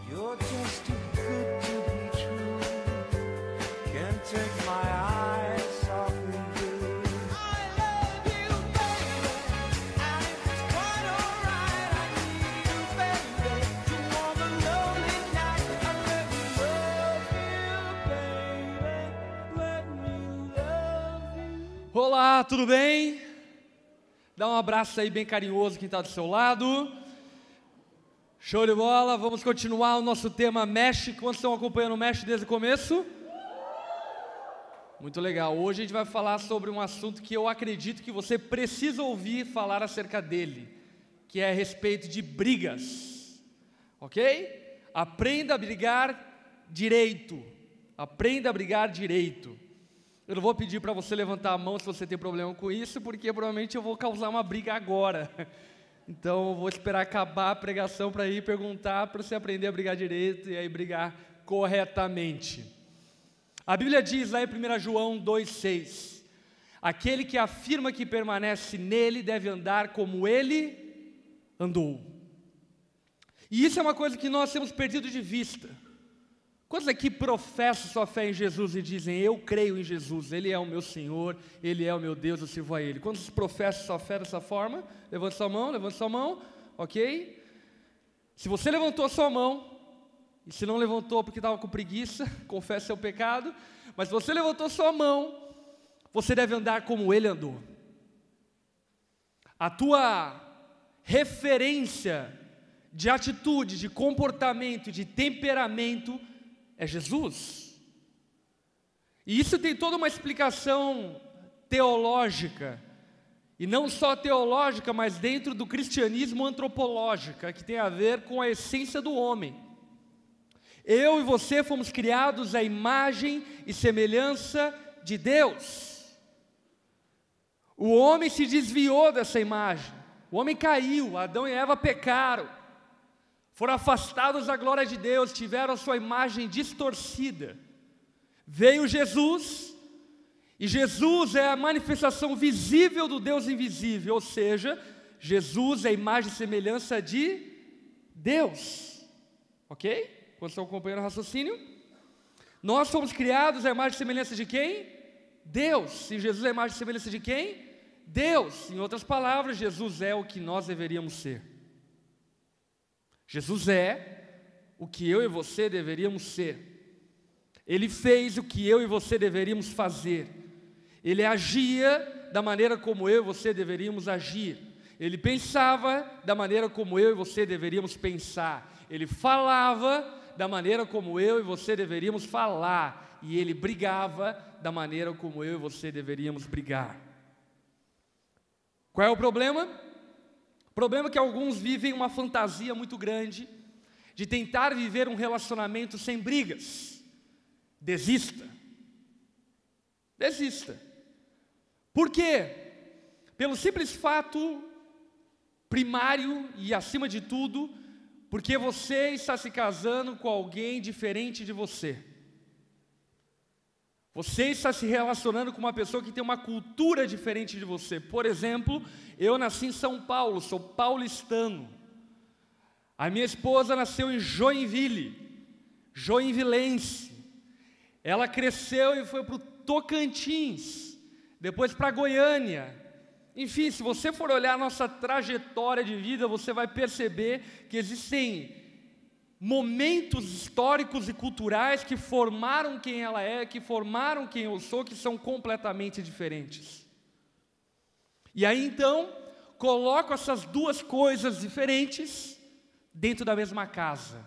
You're just too good to be true. Can't take my eyes off of you. I love you, baby, and it's quite alright. I need you, baby, to warm the lonely night. I let me love you, baby. Let me love you. Olá, tudo bem? Dá um abraço aí bem carinhoso quem está do seu lado. Show de bola, vamos continuar o nosso tema Mesh. Quantos estão acompanhando o Mesh desde o começo? Muito legal, hoje a gente vai falar sobre um assunto que eu acredito que você precisa ouvir falar acerca dele, que é a respeito de brigas, ok? Aprenda a brigar direito, aprenda a brigar direito. Eu não vou pedir para você levantar a mão se você tem problema com isso, porque provavelmente eu vou causar uma briga agora. Então, eu vou esperar acabar a pregação para ir perguntar para você aprender a brigar direito e aí brigar corretamente. A Bíblia diz lá em 1 João 2,6: aquele que afirma que permanece nele deve andar como ele andou. E isso é uma coisa que nós temos perdido de vista. Quantos aqui professam sua fé em Jesus e dizem, eu creio em Jesus, Ele é o meu Senhor, Ele é o meu Deus, eu sirvo a Ele? Quantos professam sua fé dessa forma? Levante sua mão, ok? Se você levantou sua mão, e se não levantou porque estava com preguiça, confesse seu pecado, mas se você levantou sua mão, você deve andar como Ele andou. A tua referência de atitude, de comportamento, de temperamento é Jesus. E isso tem toda uma explicação teológica, e não só teológica, mas dentro do cristianismo antropológica, que tem a ver com a essência do homem. Eu e você fomos criados à imagem e semelhança de Deus. O homem se desviou dessa imagem, o homem caiu, Adão e Eva pecaram, foram afastados da glória de Deus, tiveram a sua imagem distorcida. Veio Jesus, e Jesus é a manifestação visível do Deus invisível, ou seja, Jesus é a imagem e semelhança de Deus. Ok? Quando estão acompanhando o raciocínio? Nós fomos criados à imagem e semelhança de quem? Deus. E Jesus é a imagem e semelhança de quem? Deus. Em outras palavras, Jesus é o que nós deveríamos ser. Jesus é o que eu e você deveríamos ser. Ele fez o que eu e você deveríamos fazer. Ele agia da maneira como eu e você deveríamos agir. Ele pensava da maneira como eu e você deveríamos pensar. Ele falava da maneira como eu e você deveríamos falar. E ele brigava da maneira como eu e você deveríamos brigar. Qual é o problema? O problema é que alguns vivem uma fantasia muito grande de tentar viver um relacionamento sem brigas. Desista. Desista. Por quê? Pelo simples fato primário e acima de tudo, porque você está se casando com alguém diferente de você. Você está se relacionando com uma pessoa que tem uma cultura diferente de você. Por exemplo, eu nasci em São Paulo, sou paulistano. A minha esposa nasceu em Joinville, joinvilense. Ela cresceu e foi para o Tocantins, depois para Goiânia. Enfim, se você for olhar a nossa trajetória de vida, você vai perceber que existem momentos históricos e culturais que formaram quem ela é, que formaram quem eu sou, que são completamente diferentes. E aí então, coloco essas duas coisas diferentes dentro da mesma casa.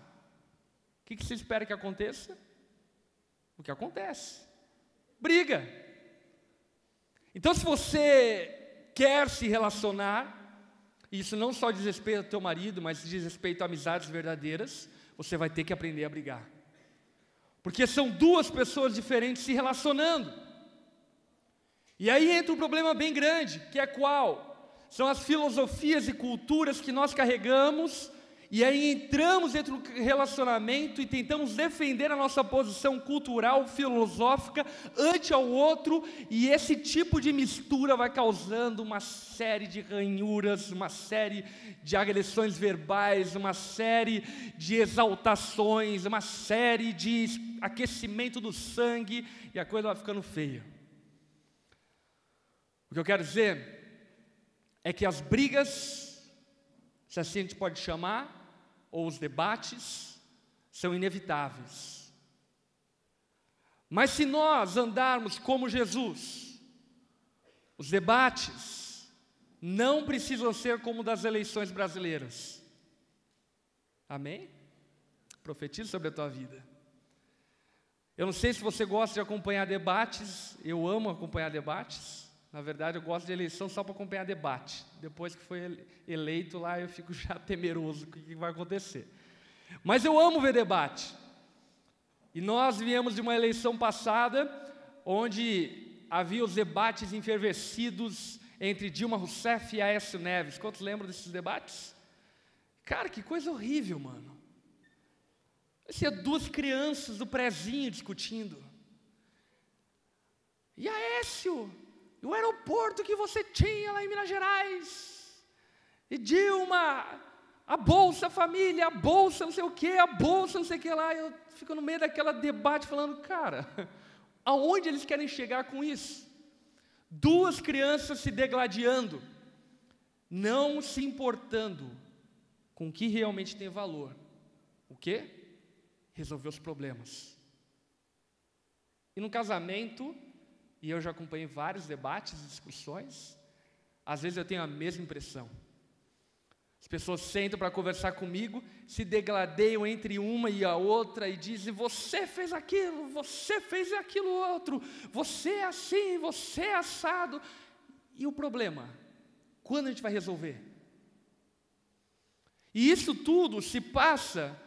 O que você espera que aconteça? O que acontece? Briga. Então, se você quer se relacionar, isso não só diz respeito ao teu marido, mas diz respeito a amizades verdadeiras, você vai ter que aprender a brigar. Porque são duas pessoas diferentes se relacionando. E aí entra um problema bem grande, que é qual? São as filosofias e culturas que nós carregamos e aí entramos dentro do relacionamento e tentamos defender a nossa posição cultural, filosófica, ante ao outro, e esse tipo de mistura vai causando uma série de ranhuras, uma série de agressões verbais, uma série de exaltações, uma série de aquecimento do sangue, e a coisa vai ficando feia. O que eu quero dizer é que as brigas, se assim a gente pode chamar, ou os debates, são inevitáveis. Mas se nós andarmos como Jesus, os debates não precisam ser como das eleições brasileiras. Amém? Profetizo sobre a tua vida. Eu não sei se você gosta de acompanhar debates, eu amo acompanhar debates. Na verdade, eu gosto de eleição só para acompanhar debate. Depois que foi eleito lá, eu fico já temeroso do que vai acontecer. Mas eu amo ver debate. E nós viemos de uma eleição passada, onde havia os debates enfervescidos entre Dilma Rousseff e Aécio Neves. Quantos lembram desses debates? Cara, que coisa horrível, mano. Parecia duas crianças do prézinho discutindo. E Aécio... E o aeroporto que você tinha lá em Minas Gerais, e Dilma, a Bolsa Família, a Bolsa não sei o que, a Bolsa não sei o que lá, eu fico no meio daquela debate falando, cara, aonde eles querem chegar com isso? Duas crianças se degladiando, não se importando com o que realmente tem valor. O quê? Resolver os problemas. E no casamento... E eu já acompanhei vários debates e discussões. Às vezes eu tenho a mesma impressão. As pessoas sentam para conversar comigo, se degladeiam entre uma e a outra e dizem, você fez aquilo outro, você é assim, você é assado. E o problema? Quando a gente vai resolver? E isso tudo se passa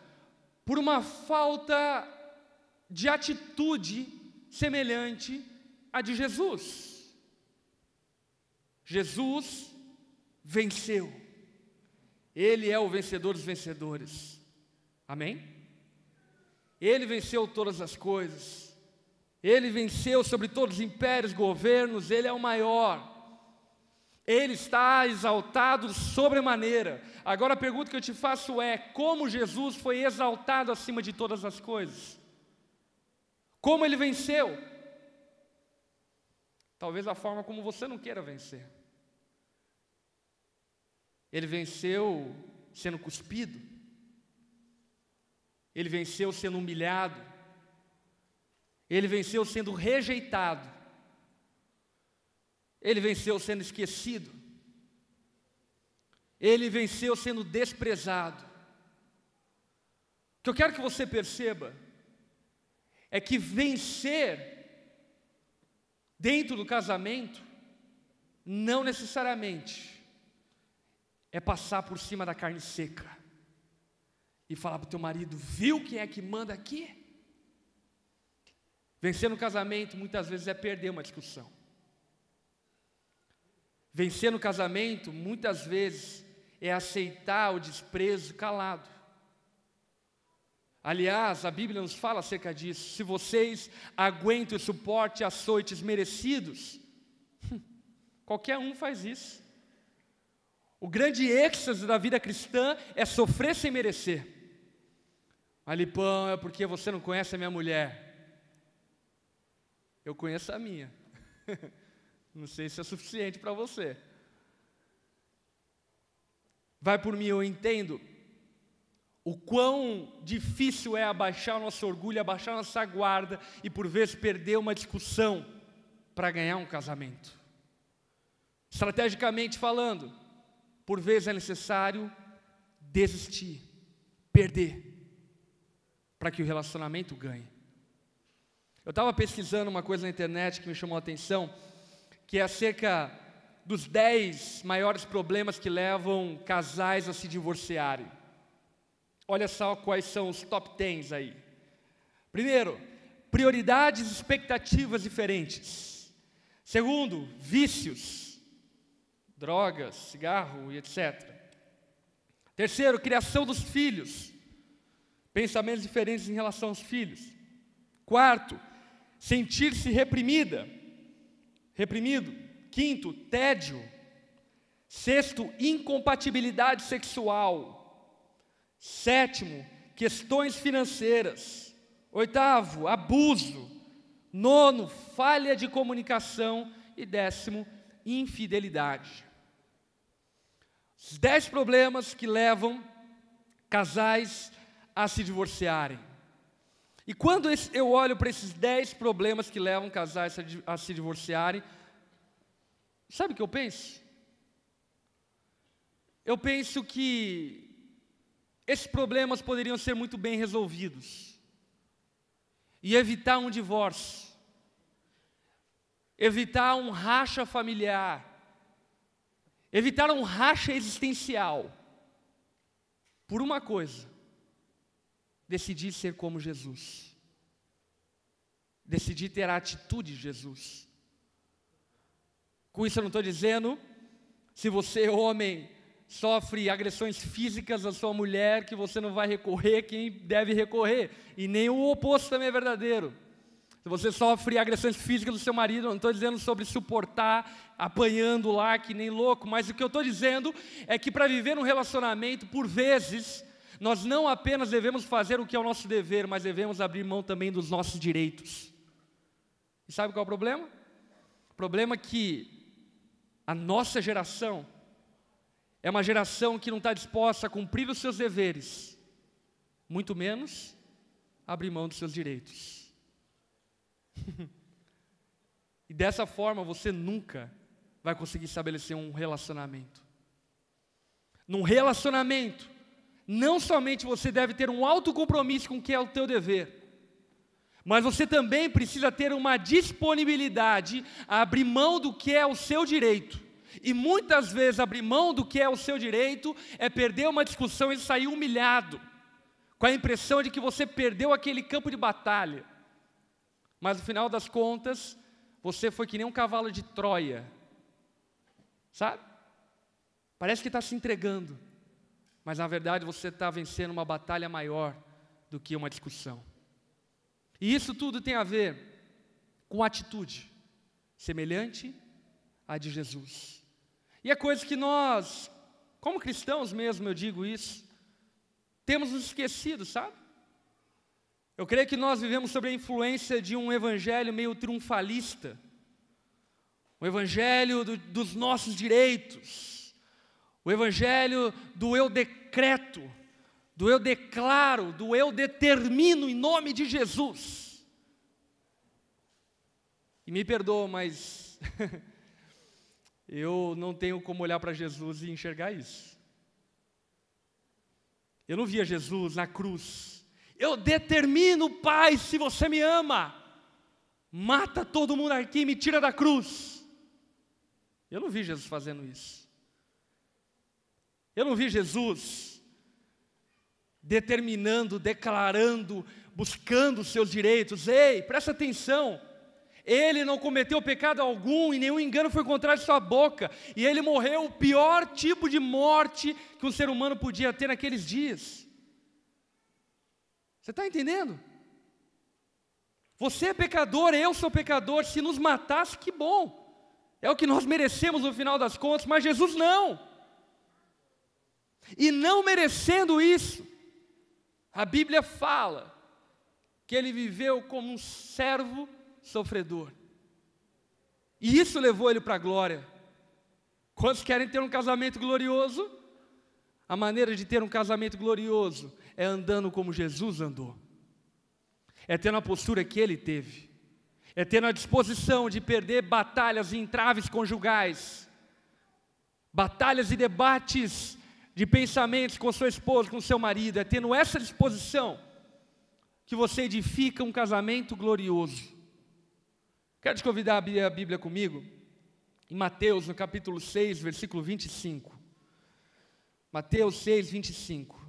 por uma falta de atitude semelhante a de Jesus. Jesus venceu. Ele é o vencedor dos vencedores. Amém? Ele venceu todas as coisas. Ele venceu sobre todos os impérios, governos. Ele é o maior. Ele está exaltado sobremaneira. Agora a pergunta que eu te faço é: como Jesus foi exaltado acima de todas as coisas? Como ele venceu? Talvez a forma como você não queira vencer. Ele venceu sendo cuspido. Ele venceu sendo humilhado. Ele venceu sendo rejeitado. Ele venceu sendo esquecido. Ele venceu sendo desprezado. O que eu quero que você perceba é que vencer dentro do casamento, não necessariamente é passar por cima da carne seca e falar para o teu marido, viu quem é que manda aqui? Vencer no casamento muitas vezes é perder uma discussão. Vencer no casamento muitas vezes é aceitar o desprezo calado. Aliás, a Bíblia nos fala acerca disso. Se vocês aguentam e suportem açoites merecidos, qualquer um faz isso. O grande êxtase da vida cristã é sofrer sem merecer. Alipão, é porque você não conhece a minha mulher. Eu conheço a minha. Não sei se é suficiente para você. Vai por mim, eu entendo o quão difícil é abaixar o nosso orgulho, abaixar a nossa guarda e por vezes perder uma discussão para ganhar um casamento. Estrategicamente falando, por vezes é necessário desistir, perder, para que o relacionamento ganhe. Eu estava pesquisando uma coisa na internet que me chamou a atenção, que é acerca dos 10 maiores problemas que levam casais a se divorciarem. Olha só quais são os top 10 aí. Primeiro, prioridades e expectativas diferentes. Segundo, vícios, drogas, cigarro e etc. Terceiro, criação dos filhos. Pensamentos diferentes em relação aos filhos. Quarto, sentir-se reprimido. Quinto, tédio. Sexto, incompatibilidade sexual. Sétimo, questões financeiras. Oitavo, abuso. Nono, falha de comunicação. E décimo, infidelidade. Os 10 problemas que levam casais a se divorciarem. E quando eu olho para esses 10 problemas que levam casais a se divorciarem, sabe o que eu penso? Eu penso que esses problemas poderiam ser muito bem resolvidos e evitar um divórcio, evitar um racha familiar, evitar um racha existencial, por uma coisa: decidir ser como Jesus, decidir ter a atitude de Jesus. Com isso eu não estou dizendo, se você, homem, sofre agressões físicas da sua mulher, que você não vai recorrer quem deve recorrer, e nem o oposto também é verdadeiro. Se você sofre agressões físicas do seu marido, eu não estou dizendo sobre suportar, apanhando lá que nem louco, mas o que eu estou dizendo é que para viver um relacionamento, por vezes, nós não apenas devemos fazer o que é o nosso dever, mas devemos abrir mão também dos nossos direitos. E sabe qual é o problema? O problema é que a nossa geração é uma geração que não está disposta a cumprir os seus deveres, muito menos abrir mão dos seus direitos. E dessa forma você nunca vai conseguir estabelecer um relacionamento. Num relacionamento, não somente você deve ter um autocompromisso com o que é o teu dever, mas você também precisa ter uma disponibilidade a abrir mão do que é o seu direito. E muitas vezes abrir mão do que é o seu direito é perder uma discussão e sair humilhado, com a impressão de que você perdeu aquele campo de batalha. Mas no final das contas, você foi que nem um cavalo de Troia, sabe? Parece que está se entregando, mas na verdade você está vencendo uma batalha maior do que uma discussão. E isso tudo tem a ver com atitude semelhante à de Jesus. E é coisa que nós, como cristãos mesmo, eu digo isso, temos nos esquecido, sabe? Eu creio que nós vivemos sob a influência de um evangelho meio triunfalista, o evangelho dos nossos direitos, o evangelho do eu decreto, do eu declaro, do eu determino em nome de Jesus. E me perdoa, mas eu não tenho como olhar para Jesus e enxergar isso. Eu não via Jesus na cruz. Eu determino, Pai, se você me ama, mata todo mundo aqui e me tira da cruz. Eu não vi Jesus fazendo isso. Eu não vi Jesus determinando, declarando, buscando os seus direitos. Ei, presta atenção. Ele não cometeu pecado algum e nenhum engano foi encontrado em sua boca. E ele morreu o pior tipo de morte que um ser humano podia ter naqueles dias. Você está entendendo? Você é pecador, eu sou pecador. Se nos matasse, que bom. É o que nós merecemos no final das contas, mas Jesus não. E não merecendo isso, a Bíblia fala que ele viveu como um servo sofredor. E isso levou ele para a glória. Quantos querem ter um casamento glorioso? A maneira de ter um casamento glorioso é andando como Jesus andou. É tendo a postura que ele teve. É tendo a disposição de perder batalhas e entraves conjugais. Batalhas e debates de pensamentos com sua esposa, com seu marido. É tendo essa disposição que você edifica um casamento glorioso. Quero te convidar a abrir a Bíblia comigo, em Mateus, no capítulo 6, versículo 25. Mateus 6, 25.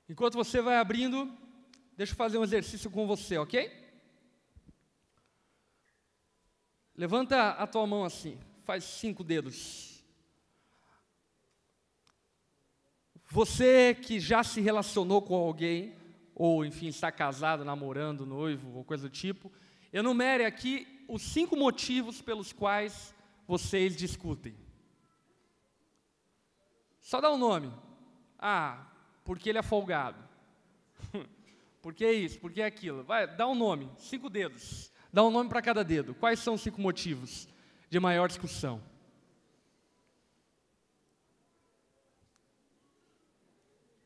Enquanto você vai abrindo, deixa eu fazer um exercício com você, ok? Levanta a tua mão assim, faz 5 dedos. Você que já se relacionou com alguém, ou enfim, está casado, namorando, noivo, ou coisa do tipo, enumere aqui os 5 motivos pelos quais vocês discutem. Só dá um nome. Ah, porque ele é folgado. Porque é isso, porque é aquilo. Vai, dá um nome, 5 dedos. Dá um nome para cada dedo. Quais são os 5 motivos de maior discussão?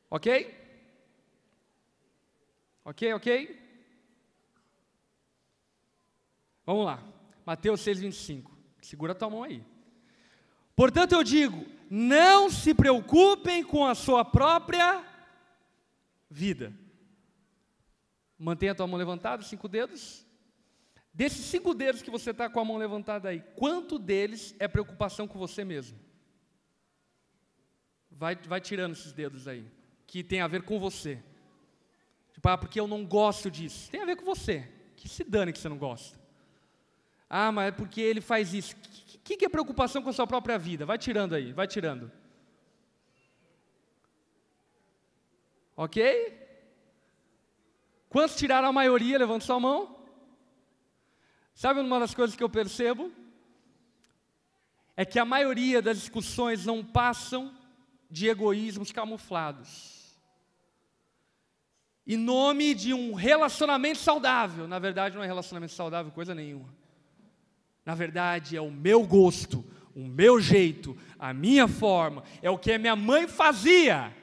Ok? Ok? Vamos lá. Mateus 6,25. Segura a tua mão aí. Portanto, eu digo, não se preocupem com a sua própria vida. Mantenha a tua mão levantada, 5 dedos. Desses 5 dedos que você está com a mão levantada aí, quanto deles é preocupação com você mesmo? Vai tirando esses dedos aí, que tem a ver com você. Tipo, porque eu não gosto disso. Tem a ver com você. Que se dane que você não gosta. Ah, mas é porque ele faz isso. O que é preocupação com a sua própria vida? Vai tirando aí, vai tirando. Ok? Quantos tiraram a maioria? Levanta sua mão. Sabe uma das coisas que eu percebo? É que a maioria das discussões não passam de egoísmos camuflados. Em nome de um relacionamento saudável. Na verdade, não é relacionamento saudável coisa nenhuma. Na verdade, é o meu gosto, o meu jeito, a minha forma. É o que a minha mãe fazia.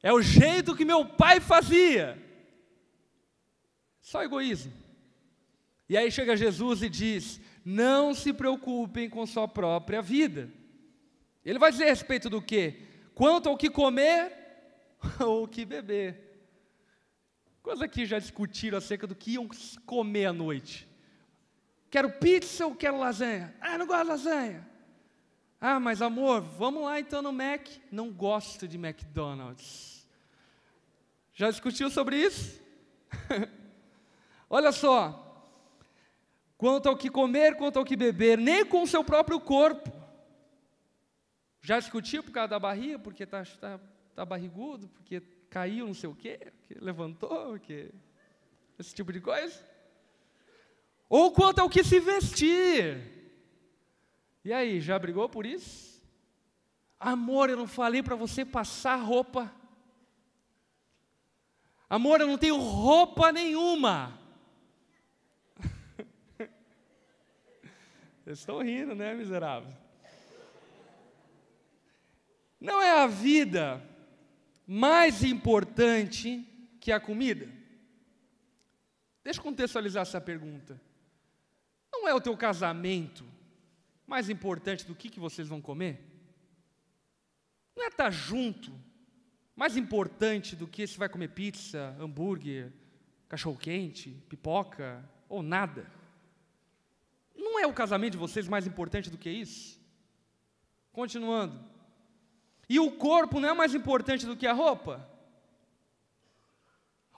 É o jeito que meu pai fazia. Só egoísmo. E aí chega Jesus e diz, não se preocupem com sua própria vida. Ele vai dizer a respeito do quê? Quanto ao que comer ou o que beber. Coisa que já discutiram acerca do que iam comer à noite. Quero pizza ou quero lasanha? Ah, não gosto de lasanha. Ah, mas amor, vamos lá então no Mac. Não gosto de McDonald's. Já discutiu sobre isso? Olha só. Quanto ao que comer, quanto ao que beber, nem com o seu próprio corpo. Já discutiu por causa da barriga, porque está barrigudo, porque caiu não sei o quê, porque levantou, porque esse tipo de coisa. Ou quanto ao que se vestir. E aí, já brigou por isso? Amor, eu não falei para você passar roupa. Amor, eu não tenho roupa nenhuma. Vocês estão rindo, né, miserável? Não é a vida mais importante que a comida? Deixa eu contextualizar essa pergunta. Não é o teu casamento mais importante do que vocês vão comer? Não é estar junto mais importante do que se vai comer pizza, hambúrguer, cachorro-quente, pipoca ou nada? Não é o casamento de vocês mais importante do que isso? Continuando. E o corpo não é mais importante do que a roupa?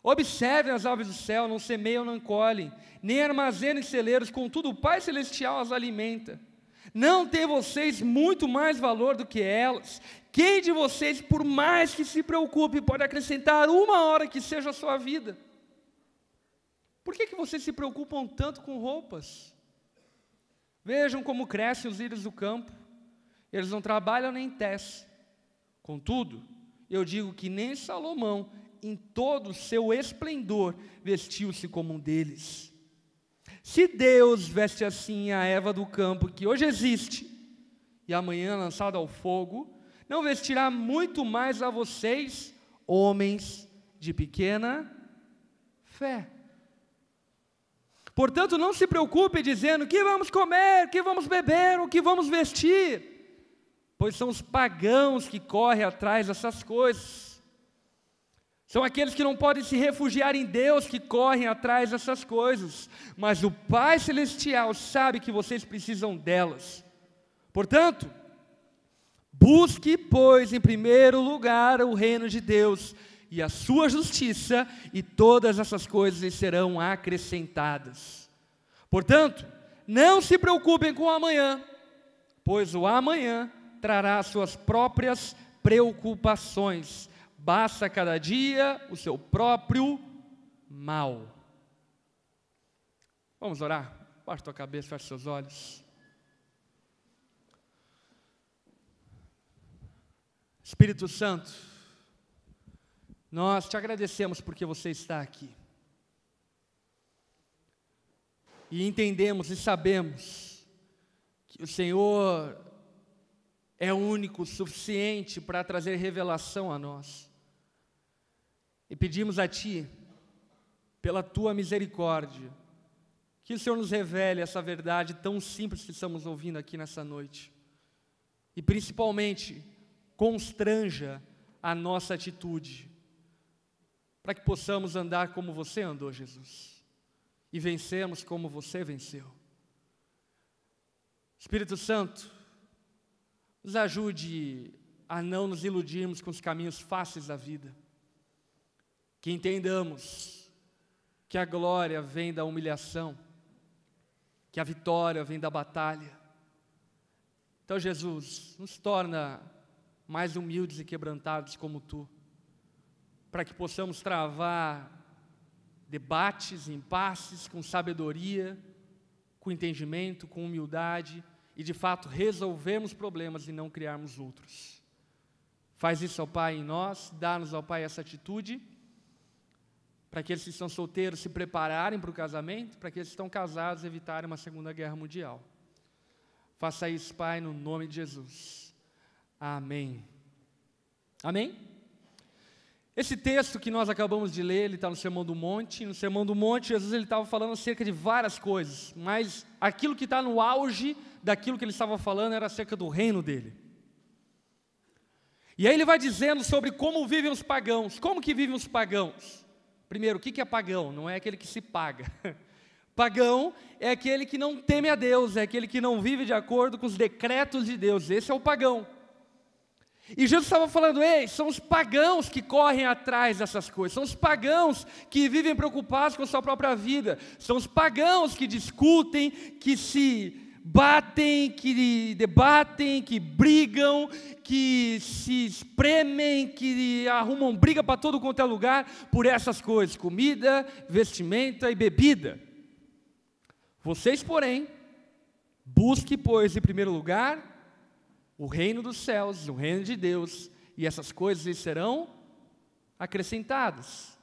Observem as aves do céu, não semeiam, não colhem, nem armazenam em celeiros, contudo o Pai Celestial as alimenta. Não tem vocês muito mais valor do que elas? Quem de vocês, por mais que se preocupe, pode acrescentar 1 hora que seja a sua vida? Por que vocês se preocupam tanto com roupas? Vejam como crescem os lírios do campo. Eles não trabalham nem tecem. Contudo, eu digo que nem Salomão, em todo o seu esplendor, vestiu-se como um deles. Se Deus veste assim a erva do campo, que hoje existe, e amanhã lançada ao fogo, não vestirá muito mais a vocês, homens de pequena fé. Portanto, não se preocupe dizendo o que vamos comer, o que vamos beber, o que vamos vestir, pois são os pagãos que correm atrás dessas coisas. São aqueles que não podem se refugiar em Deus que correm atrás dessas coisas, mas o Pai Celestial sabe que vocês precisam delas. Portanto, busque, pois, em primeiro lugar o reino de Deus e a sua justiça, e todas essas coisas lhe serão acrescentadas. Portanto, não se preocupem com o amanhã, pois o amanhã trará suas próprias preocupações. Basta cada dia o seu próprio mal. Vamos orar? Baixa tua cabeça, fecha seus olhos. Espírito Santo, nós te agradecemos porque você está aqui. E entendemos e sabemos que o Senhor é único, suficiente para trazer revelação a nós. E pedimos a Ti, pela Tua misericórdia, que o Senhor nos revele essa verdade tão simples que estamos ouvindo aqui nessa noite. E principalmente, constranja a nossa atitude, para que possamos andar como você andou, Jesus, e vencermos como você venceu. Espírito Santo, nos ajude a não nos iludirmos com os caminhos fáceis da vida, que entendamos que a glória vem da humilhação, que a vitória vem da batalha. Então, Jesus, nos torna mais humildes e quebrantados como Tu, para que possamos travar debates, impasses com sabedoria, com entendimento, com humildade, e de fato resolvermos problemas e não criarmos outros. Faz isso, ó Pai, em nós, dá-nos, ó Pai, essa atitude, para aqueles que estão solteiros se prepararem para o casamento, para aqueles que estão casados evitarem uma segunda guerra mundial. Faça isso, Pai, no nome de Jesus. Amém. Amém? Esse texto que nós acabamos de ler, ele está no Sermão do Monte. No Sermão do Monte, Jesus estava falando acerca de várias coisas, mas aquilo que está no auge daquilo que ele estava falando era acerca do reino dele. E aí ele vai dizendo sobre como vivem os pagãos. Como que vivem os pagãos? Primeiro, o que é pagão? Não é aquele que se paga. Pagão é aquele que não teme a Deus, é aquele que não vive de acordo com os decretos de Deus. Esse é o pagão. E Jesus estava falando, ei, são os pagãos que correm atrás dessas coisas, são os pagãos que vivem preocupados com a sua própria vida, são os pagãos que discutem, que se batem, que debatem, que brigam, que se espremem, que arrumam briga para todo quanto é lugar por essas coisas, comida, vestimenta e bebida. Vocês, porém, busquem, pois, em primeiro lugar, o reino dos céus, o reino de Deus, e essas coisas lhes serão acrescentadas.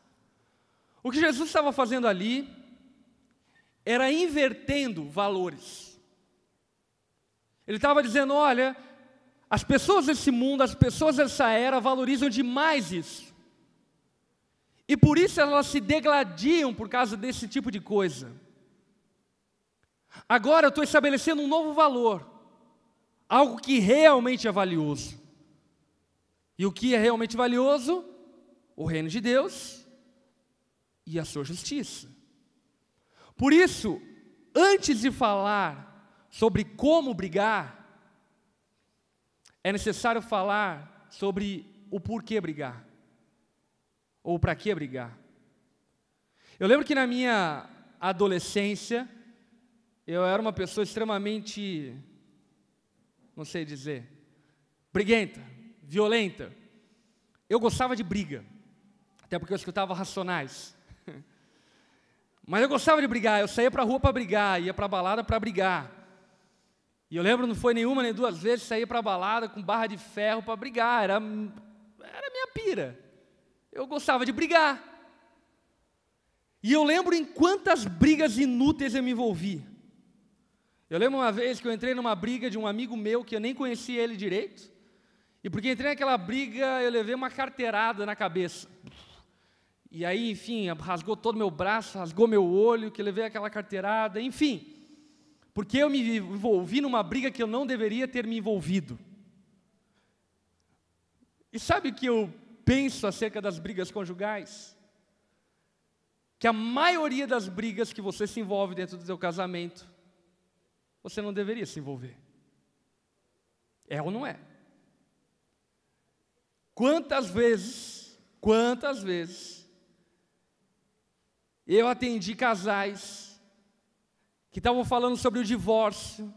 O que Jesus estava fazendo ali era invertendo valores. Ele estava dizendo, olha, as pessoas desse mundo, as pessoas dessa era valorizam demais isso. E por isso elas se degladiam por causa desse tipo de coisa. Agora eu estou estabelecendo um novo valor. Algo que realmente é valioso. E o que é realmente valioso? O reino de Deus e a sua justiça. Por isso, antes de falar sobre como brigar, é necessário falar sobre o porquê brigar. Ou para que brigar. Eu lembro que na minha adolescência, eu era uma pessoa extremamente, não sei dizer, briguenta, violenta. Eu gostava de briga, até porque eu escutava Racionais. Mas eu gostava de brigar, eu saía para a rua para brigar, ia para a balada para brigar. E eu lembro, não foi nenhuma nem duas vezes, saía para a balada com barra de ferro para brigar, era minha pira. Eu gostava de brigar. E eu lembro em quantas brigas inúteis eu me envolvi. Eu lembro uma vez que eu entrei numa briga de um amigo meu, que eu nem conhecia ele direito, e porque entrei naquela briga, eu levei uma carteirada na cabeça. E aí, enfim, rasgou todo o meu braço, rasgou meu olho, que eu levei aquela carteirada, enfim. Porque eu me envolvi numa briga que eu não deveria ter me envolvido. E sabe o que eu penso acerca das brigas conjugais? Que a maioria das brigas que você se envolve dentro do seu casamento, você não deveria se envolver. É ou não é? Quantas vezes eu atendi casais que estavam falando sobre o divórcio,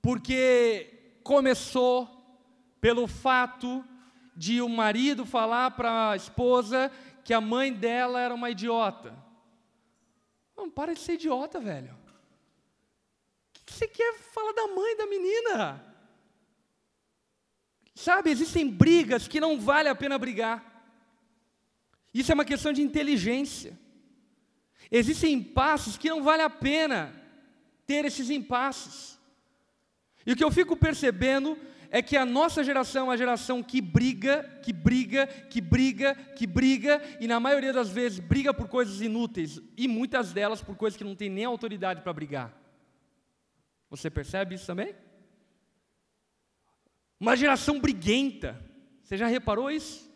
porque começou pelo fato de o marido falar para a esposa que a mãe dela era uma idiota. Não, para de ser idiota, velho. O que você quer falar da mãe da menina? Sabe, existem brigas que não vale a pena brigar. Isso é uma questão de inteligência. Existem impasses que não vale a pena ter esses impasses. E o que eu fico percebendo é que a nossa geração é uma geração que briga, e na maioria das vezes briga por coisas inúteis, e muitas delas por coisas que não tem nem autoridade para brigar. Você percebe isso também? Uma geração briguenta. Você já reparou isso?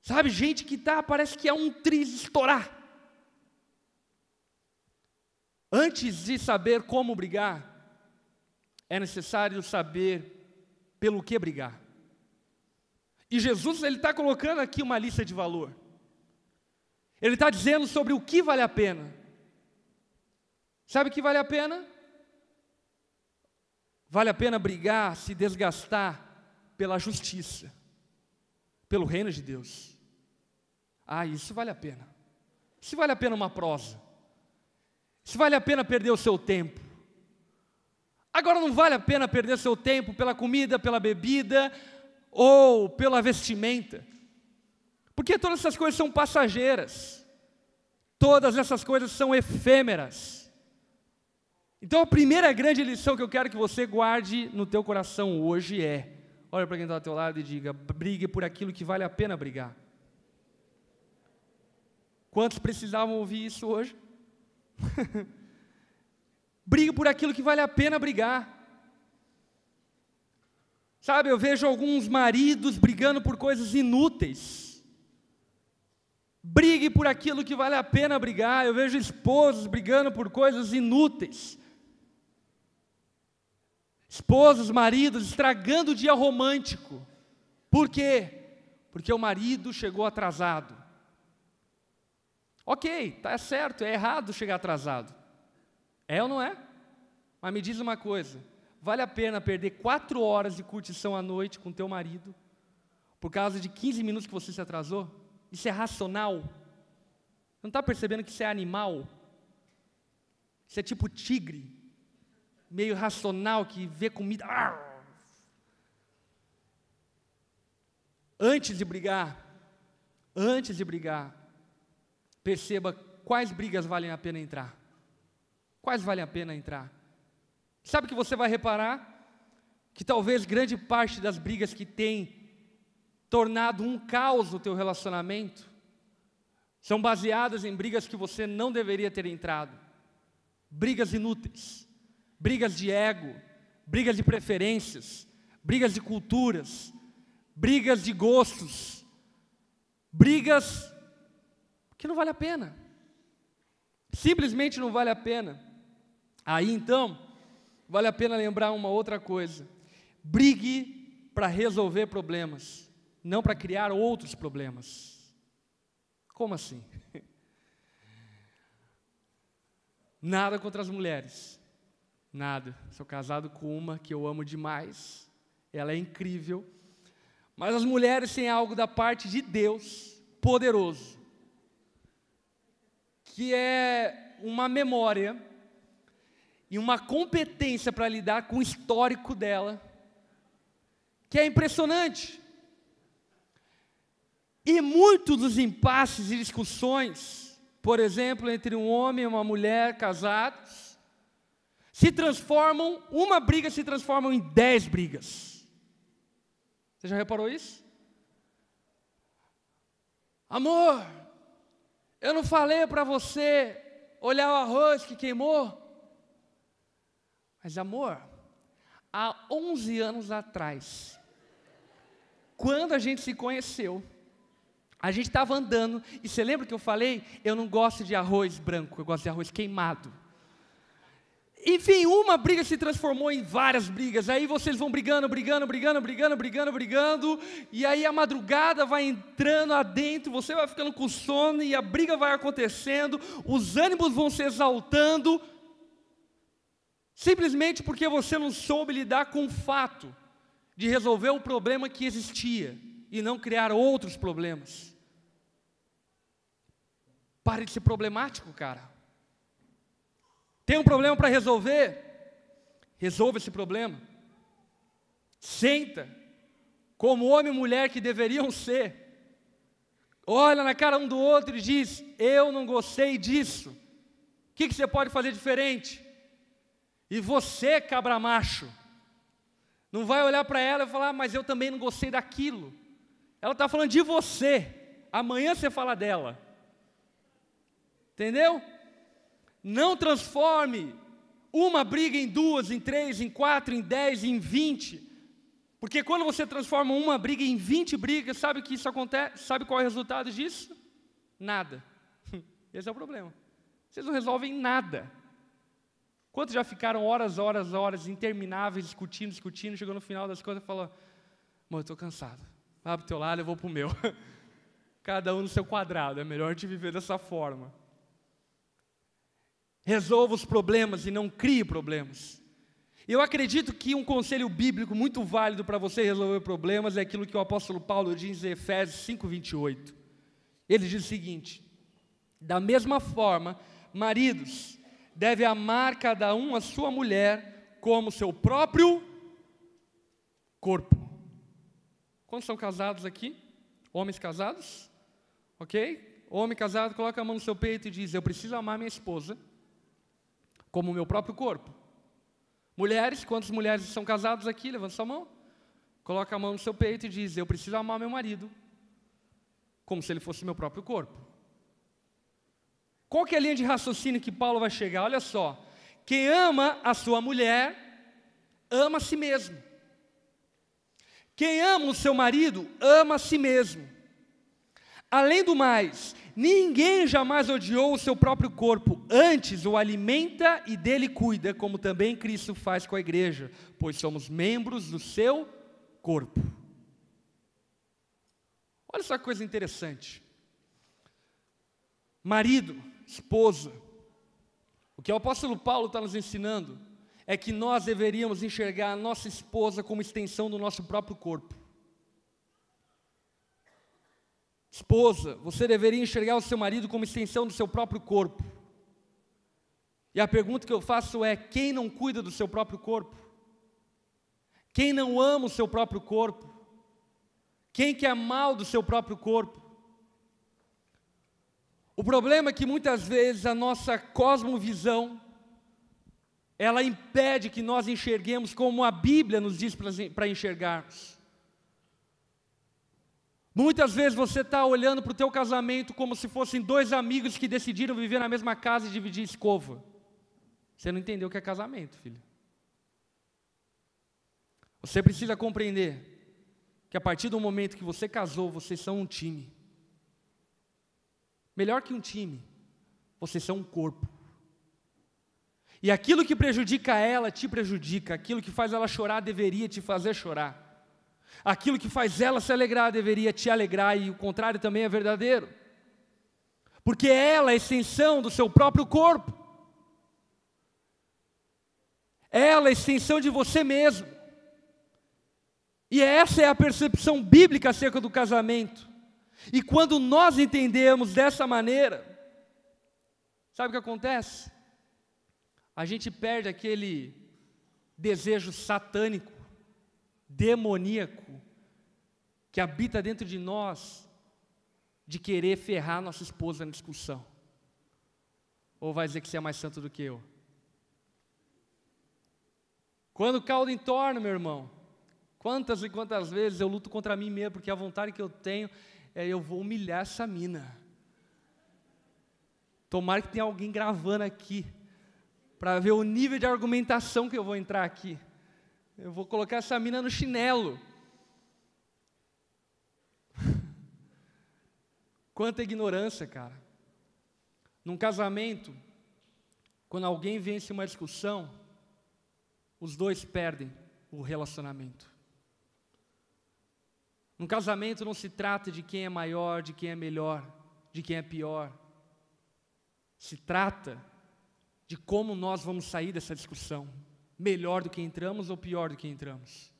Sabe, gente que parece que é um triz estourar. Antes de saber como brigar, é necessário saber pelo que brigar. E Jesus, ele está colocando aqui uma lista de valor. Ele está dizendo sobre o que vale a pena. Sabe o que vale a pena? Vale a pena brigar, se desgastar pela justiça, pelo reino de Deus. Ah, isso vale a pena. Isso vale a pena uma prosa. Isso vale a pena perder o seu tempo. Agora não vale a pena perder seu tempo pela comida, pela bebida ou pela vestimenta. Porque todas essas coisas são passageiras. Todas essas coisas são efêmeras. Então a primeira grande lição que eu quero que você guarde no teu coração hoje é: olha para quem está ao teu lado e diga, brigue por aquilo que vale a pena brigar. Quantos precisavam ouvir isso hoje? Brigue por aquilo que vale a pena brigar. Sabe, eu vejo alguns maridos brigando por coisas inúteis. Brigue por aquilo que vale a pena brigar. Eu vejo esposos brigando por coisas inúteis. Esposos, maridos, estragando o dia romântico. Por quê? Porque o marido chegou atrasado. Ok, está certo, é errado chegar atrasado. É ou não é? Mas me diz uma coisa, vale a pena perder 4 horas de curtição à noite com teu marido por causa de 15 minutos que você se atrasou? Isso é racional? Não está percebendo que isso é animal? Isso é tipo tigre, meio racional, que vê comida. Antes de brigar, perceba quais brigas valem a pena entrar. Quais valem a pena entrar? Sabe que você vai reparar? Que talvez grande parte das brigas que tem tornado um caos no teu relacionamento são baseadas em brigas que você não deveria ter entrado. Brigas inúteis, brigas de ego, brigas de preferências, brigas de culturas, brigas de gostos, brigas que não vale a pena. Simplesmente não vale a pena. Aí então, vale a pena lembrar uma outra coisa. Brigue para resolver problemas, não para criar outros problemas. Como assim? Nada contra as mulheres. Nada. Sou casado com uma que eu amo demais. Ela é incrível. Mas as mulheres têm algo da parte de Deus poderoso, que é uma memória e uma competência para lidar com o histórico dela, que é impressionante. E muitos dos impasses e discussões, por exemplo, entre um homem e uma mulher casados, uma briga se transforma em 10 brigas. Você já reparou isso? Amor, eu não falei para você olhar o arroz que queimou? Mas amor, há 11 anos atrás, quando a gente se conheceu, a gente estava andando, e você lembra que eu falei? Eu não gosto de arroz branco, eu gosto de arroz queimado. Enfim, uma briga se transformou em várias brigas. Aí vocês vão brigando, e aí a madrugada vai entrando adentro, você vai ficando com sono, e a briga vai acontecendo, os ânimos vão se exaltando, Simplesmente porque você não soube lidar com o fato de resolver o problema que existia e não criar outros problemas. Pare de ser problemático, cara. Tem um problema para resolver? Resolva esse problema. Senta, como homem e mulher que deveriam ser. Olha na cara um do outro e diz: eu não gostei disso. O que você pode fazer diferente? E você, cabra macho, não vai olhar para ela e falar: mas eu também não gostei daquilo. Ela está falando de você. Amanhã você fala dela. Entendeu? Não transforme uma briga em 2, em 3, em 4, em 10, em 20. Porque quando você transforma uma briga em 20 brigas, sabe o que isso acontece? Sabe qual é o resultado disso? Nada. Esse é o problema. Vocês não resolvem nada. Quantos já ficaram horas, intermináveis, discutindo, chegou no final das contas e falou: amor, eu estou cansado. Vai para o teu lado, eu vou para o meu. Cada um no seu quadrado, é melhor te viver dessa forma. Resolva os problemas e não crie problemas. Eu acredito que um conselho bíblico muito válido para você resolver problemas é aquilo que o apóstolo Paulo diz em Efésios 5:28. Ele diz o seguinte: da mesma forma, maridos, deve amar cada um a sua mulher como seu próprio corpo. Quantos são casados aqui? Homens casados? Ok? Homem casado, coloca a mão no seu peito e diz: eu preciso amar minha esposa como o meu próprio corpo. Mulheres, quantas mulheres são casadas aqui? Levanta sua mão. Coloca a mão no seu peito e diz: eu preciso amar meu marido como se ele fosse meu próprio corpo. Qual que é a linha de raciocínio que Paulo vai chegar? Olha só. Quem ama a sua mulher, ama a si mesmo. Quem ama o seu marido, ama a si mesmo. Além do mais, ninguém jamais odiou o seu próprio corpo, antes o alimenta e dele cuida, como também Cristo faz com a igreja, pois somos membros do seu corpo. Olha só que coisa interessante. Marido, esposa, o que o apóstolo Paulo está nos ensinando é que nós deveríamos enxergar a nossa esposa como extensão do nosso próprio corpo. Esposa, você deveria enxergar o seu marido como extensão do seu próprio corpo. E a pergunta que eu faço é: quem não cuida do seu próprio corpo? Quem não ama o seu próprio corpo? Quem quer mal do seu próprio corpo? O problema é que muitas vezes a nossa cosmovisão, ela impede que nós enxerguemos como a Bíblia nos diz para enxergarmos. Muitas vezes você está olhando para o teu casamento como se fossem dois amigos que decidiram viver na mesma casa e dividir escova. Você não entendeu o que é casamento, filho. Você precisa compreender que a partir do momento que você casou, vocês são um time. Melhor que um time, vocês são um corpo. E aquilo que prejudica ela, te prejudica. Aquilo que faz ela chorar, deveria te fazer chorar. Aquilo que faz ela se alegrar, deveria te alegrar. E o contrário também é verdadeiro. Porque ela é a extensão do seu próprio corpo. Ela é a extensão de você mesmo. E essa é a percepção bíblica acerca do casamento. E quando nós entendemos dessa maneira, sabe o que acontece? A gente perde aquele desejo satânico, demoníaco, que habita dentro de nós, de querer ferrar nossa esposa na discussão. Ou vai dizer que você é mais santo do que eu? Quando o caldo entorna, meu irmão, quantas e quantas vezes eu luto contra mim mesmo, porque a vontade que eu tenho é: eu vou humilhar essa mina. Tomara que tenha alguém gravando aqui, para ver o nível de argumentação que eu vou entrar aqui. Eu vou colocar essa mina no chinelo. Quanta ignorância, cara. Num casamento, quando alguém vence uma discussão, os dois perdem o relacionamento. Num casamento não se trata de quem é maior, de quem é melhor, de quem é pior. Se trata de como nós vamos sair dessa discussão. melhor do que entramos ou pior do que entramos?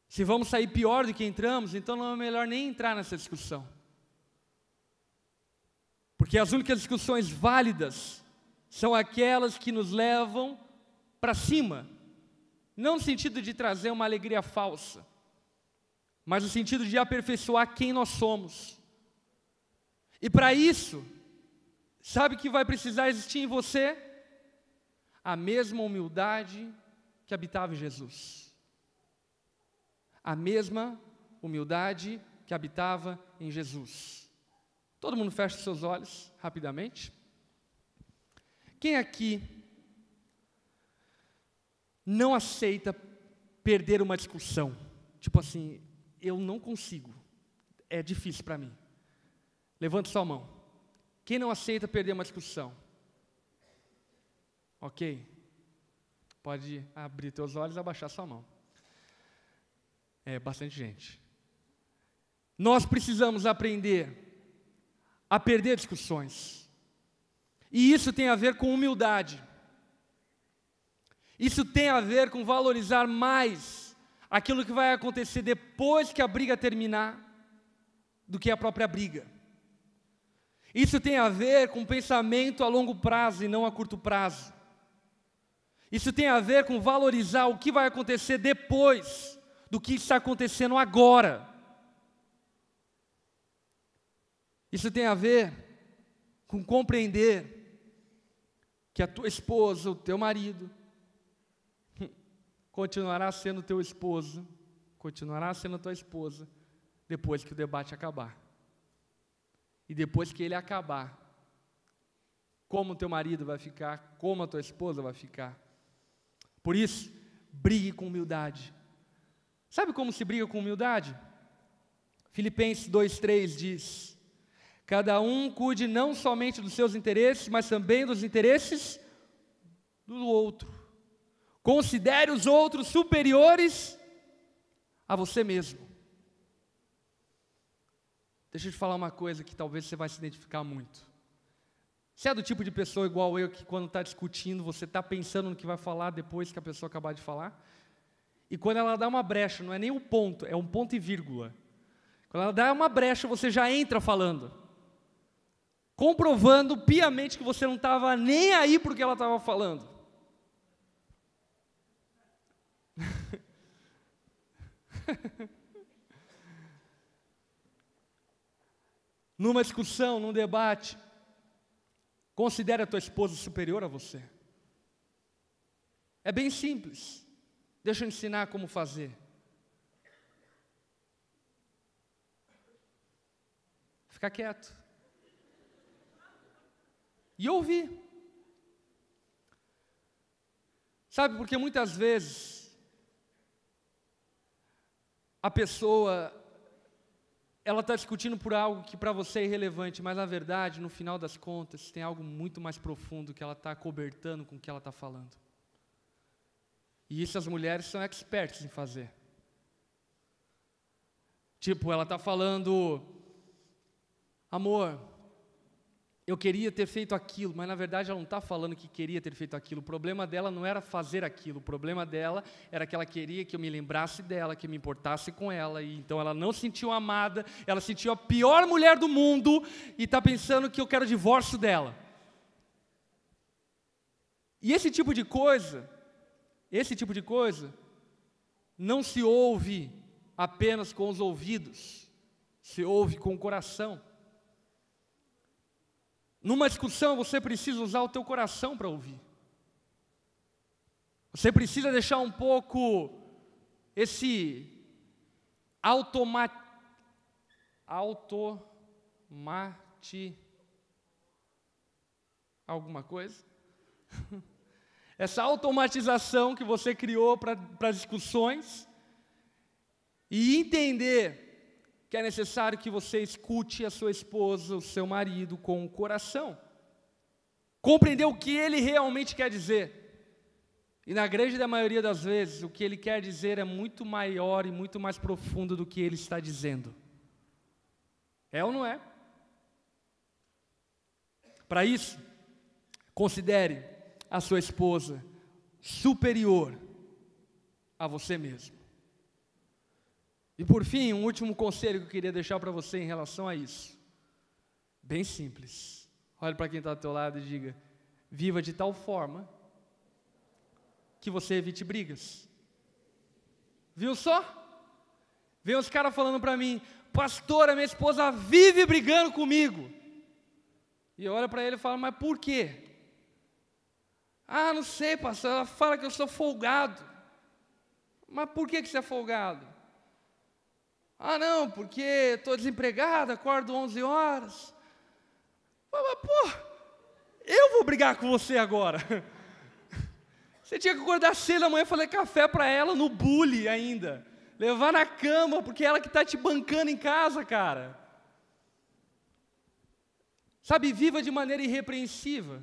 Se vamos sair pior do que entramos, então não é melhor nem entrar nessa discussão. Porque as únicas discussões válidas são aquelas que nos levam para cima. Não no sentido de trazer uma alegria falsa, mas no sentido de aperfeiçoar quem nós somos. E para isso, sabe que vai precisar existir em você? A mesma humildade que habitava em Jesus. A mesma humildade que habitava em Jesus. Todo mundo fecha os seus olhos, rapidamente. Quem aqui não aceita perder uma discussão? Tipo assim, eu não consigo, é difícil para mim. Levante sua mão. Quem não aceita perder uma discussão? Ok? Pode abrir teus olhos e abaixar sua mão. É bastante gente. Nós precisamos aprender a perder discussões. E isso tem a ver com humildade. Isso tem a ver com valorizar mais aquilo que vai acontecer depois que a briga terminar do que a própria briga. Isso tem a ver com pensamento a longo prazo e não a curto prazo. Isso tem a ver com valorizar o que vai acontecer depois do que está acontecendo agora. Isso tem a ver com compreender que a tua esposa, o teu marido, continuará sendo teu esposo, continuará sendo tua esposa, depois que o debate acabar. E depois que ele acabar, como o teu marido vai ficar, como a tua esposa vai ficar. Por isso, brigue com humildade. Sabe como se briga com humildade? Filipenses 2:3 diz: cada um cuide não somente dos seus interesses, mas também dos interesses do outro. Considere os outros superiores a você mesmo. Deixa eu te falar uma coisa que talvez você vai se identificar muito. Você é do tipo de pessoa igual eu, que quando está discutindo, você está pensando no que vai falar depois que a pessoa acabar de falar? E quando ela dá uma brecha, não é nem um ponto, é um ponto e vírgula. Quando ela dá uma brecha, você já entra falando, comprovando piamente que você não estava nem aí para o que ela estava falando. Numa discussão, num debate, considere a tua esposa superior a você. É bem simples. Deixa eu ensinar como fazer. Ficar quieto. E ouvir. Sabe, porque muitas vezes a pessoa, ela está discutindo por algo que para você é irrelevante, mas na verdade, no final das contas, tem algo muito mais profundo que ela está cobertando com o que ela está falando. E isso as mulheres são expertas em fazer. Tipo, ela está falando: amor, eu queria ter feito aquilo, mas na verdade ela não está falando que queria ter feito aquilo. O problema dela não era fazer aquilo, o problema dela era que ela queria que eu me lembrasse dela, que eu me importasse com ela, e então ela não se sentiu amada, ela se sentiu a pior mulher do mundo, e está pensando que eu quero o divórcio dela. E esse tipo de coisa não se ouve apenas com os ouvidos, se ouve com o coração. Numa discussão, você precisa usar o teu coração para ouvir. Você precisa deixar um pouco esse alguma coisa? Essa automatização que você criou para as discussões e entender que é necessário que você escute a sua esposa, o seu marido, com o coração. Compreender o que ele realmente quer dizer. E na grande da maioria das vezes, o que ele quer dizer é muito maior e muito mais profundo do que ele está dizendo. É ou não é? Para isso, considere a sua esposa superior a você mesmo. E por fim, um último conselho que eu queria deixar para você em relação a isso. Bem simples. Olhe para quem está ao teu lado e diga: viva de tal forma que você evite brigas. Viu só? Vem os caras falando para mim: pastora, minha esposa vive brigando comigo. E eu olho para ele e falo: mas por quê? Ah, não sei, pastor, ela fala que eu sou folgado. Mas por que você é folgado? Ah, não, porque estou desempregado, acordo 11 horas. Mas, pô, eu vou brigar com você agora. Você tinha que acordar cedo da manhã e fazer café para ela no bule ainda. Levar na cama, porque é ela que está te bancando em casa, cara. Sabe, viva de maneira irrepreensível.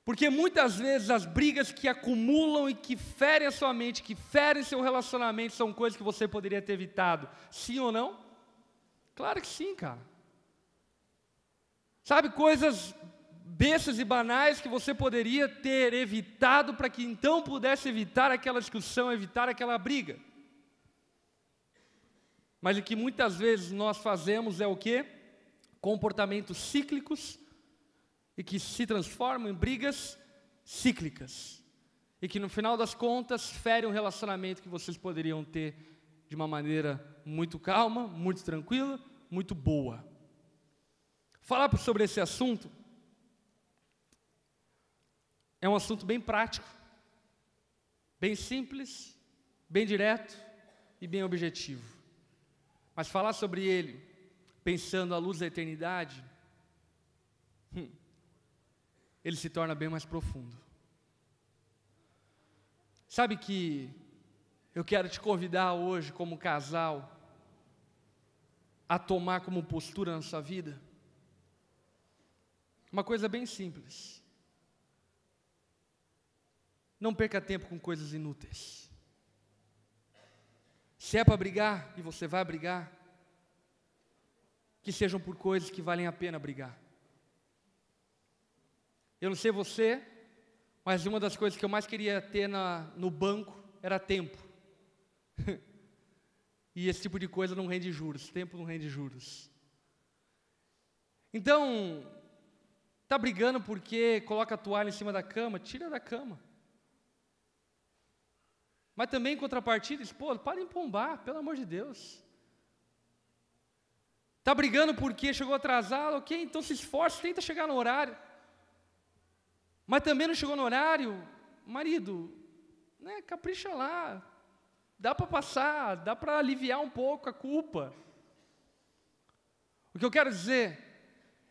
Porque muitas vezes as brigas que acumulam e que ferem a sua mente, que ferem seu relacionamento, são coisas que você poderia ter evitado. Sim ou não? Claro que sim, cara. Sabe, coisas bestas e banais que você poderia ter evitado para que então pudesse evitar aquela discussão, evitar aquela briga. Mas o que muitas vezes nós fazemos é o quê? Comportamentos cíclicos e que se transformam em brigas cíclicas. E que no final das contas ferem um relacionamento que vocês poderiam ter de uma maneira muito calma, muito tranquila, muito boa. Falar sobre esse assunto é um assunto bem prático, bem simples, bem direto e bem objetivo. Mas falar sobre ele, pensando à luz da eternidade, ele se torna bem mais profundo. Sabe que eu quero te convidar hoje, como casal, a tomar como postura na sua vida uma coisa bem simples. Não perca tempo com coisas inúteis. Se é para brigar, e você vai brigar, que sejam por coisas que valem a pena brigar. Eu não sei você, mas uma das coisas que eu mais queria ter no banco era tempo. E esse tipo de coisa não rende juros, tempo não rende juros. Então, está brigando porque coloca a toalha em cima da cama, tira da cama. Mas também em contrapartida, diz: pô, para de empombar, pelo amor de Deus. Está brigando porque chegou atrasado, ok, então se esforce, tenta chegar no horário. Mas também não chegou no horário, marido, né, capricha lá, dá para passar, dá para aliviar um pouco a culpa. O que eu quero dizer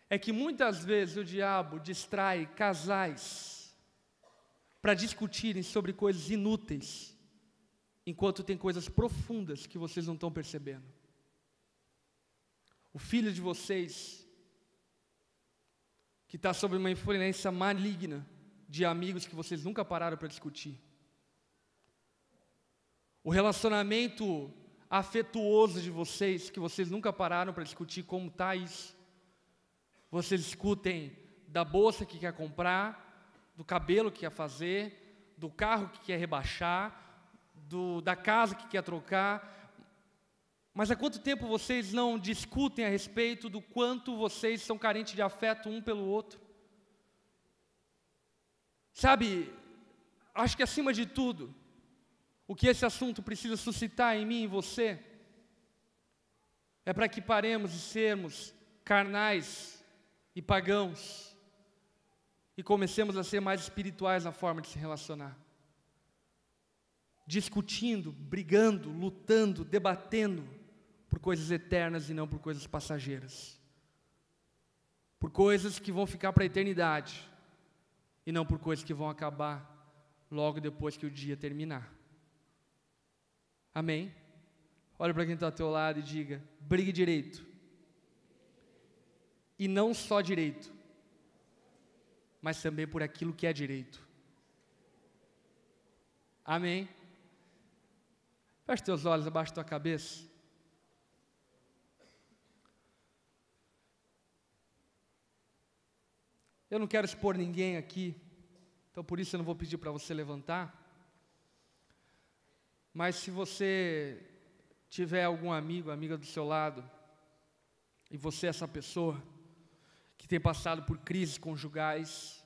é que muitas vezes o diabo distrai casais para discutirem sobre coisas inúteis, enquanto tem coisas profundas que vocês não estão percebendo. O filho de vocês, que está sob uma influência maligna de amigos que vocês nunca pararam para discutir. O relacionamento afetuoso de vocês, que vocês nunca pararam para discutir como está isso. Vocês discutem da bolsa que quer comprar, do cabelo que quer fazer, do carro que quer rebaixar, da casa que quer trocar. Mas há quanto tempo vocês não discutem a respeito do quanto vocês são carentes de afeto um pelo outro? Sabe, acho que acima de tudo, o que esse assunto precisa suscitar em mim e em você é para que paremos de sermos carnais e pagãos e comecemos a ser mais espirituais na forma de se relacionar. Discutindo, brigando, lutando, debatendo por coisas eternas e não por coisas passageiras. Por coisas que vão ficar para a eternidade e não por coisas que vão acabar logo depois que o dia terminar. Amém? Olha para quem está ao teu lado e diga: brigue direito. E não só direito, mas também por aquilo que é direito. Amém? Feche teus olhos, abaixa tua cabeça. Eu não quero expor ninguém aqui, Então por isso eu não vou pedir para você levantar. Mas se você tiver algum amigo, amiga do seu lado, e você é essa pessoa que tem passado por crises conjugais,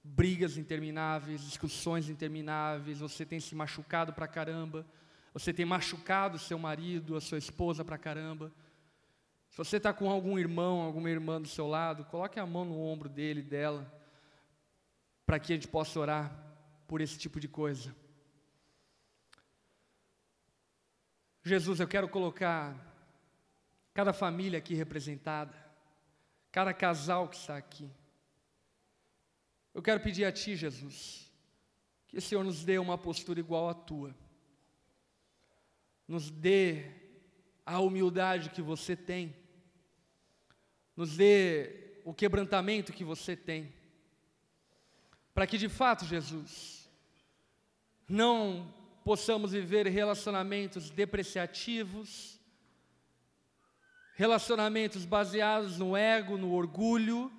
brigas intermináveis, discussões intermináveis, você tem se machucado pra caramba, você tem machucado seu marido, a sua esposa pra caramba. Se você está com algum irmão, alguma irmã do seu lado, coloque a mão no ombro dele, dela, para que a gente possa orar por esse tipo de coisa. Jesus, eu quero colocar cada família aqui representada, cada casal que está aqui. Eu quero pedir a Ti, Jesus, que o Senhor nos dê uma postura igual à Tua. Nos dê a humildade que você tem. Nos dê o quebrantamento que você tem. Para que de fato, Jesus, não possamos viver relacionamentos depreciativos, relacionamentos baseados no ego, no orgulho,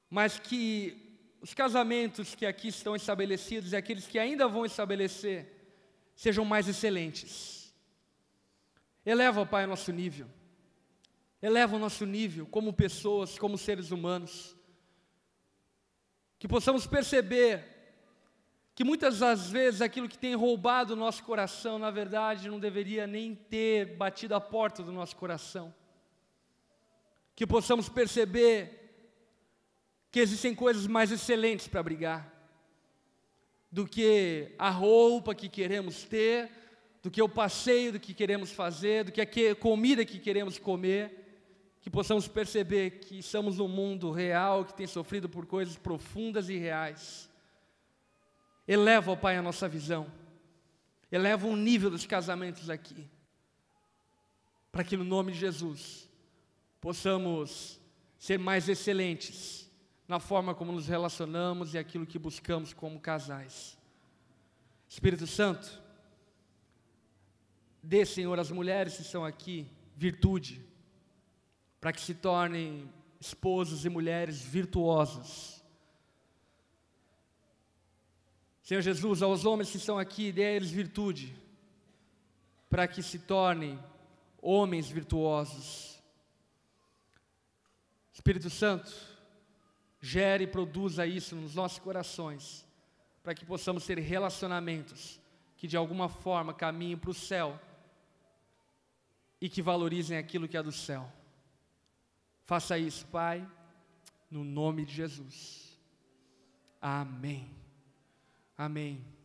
mas que os casamentos que aqui estão estabelecidos e aqueles que ainda vão estabelecer sejam mais excelentes. Eleva, Pai, o nosso nível. Eleva o nosso nível como pessoas, como seres humanos. Que possamos perceber que muitas das vezes aquilo que tem roubado o nosso coração, na verdade, não deveria nem ter batido a porta do nosso coração. Que possamos perceber que existem coisas mais excelentes para brigar do que a roupa que queremos ter, do que o passeio do que queremos fazer, do que a comida que queremos comer. Que possamos perceber que estamos num mundo real que tem sofrido por coisas profundas e reais. Eleva, ó Pai, a nossa visão. Eleva o nível dos casamentos aqui. Para que no nome de Jesus possamos ser mais excelentes na forma como nos relacionamos e aquilo que buscamos como casais. Espírito Santo, dê, Senhor, às mulheres que estão aqui virtude, para que se tornem esposas e mulheres virtuosas. Senhor Jesus, aos homens que estão aqui, dê a eles virtude, para que se tornem homens virtuosos. Espírito Santo, gere e produza isso nos nossos corações, para que possamos ter relacionamentos que de alguma forma caminhem para o céu e que valorizem aquilo que é do céu. Faça isso, Pai, no nome de Jesus. Amém. Amém.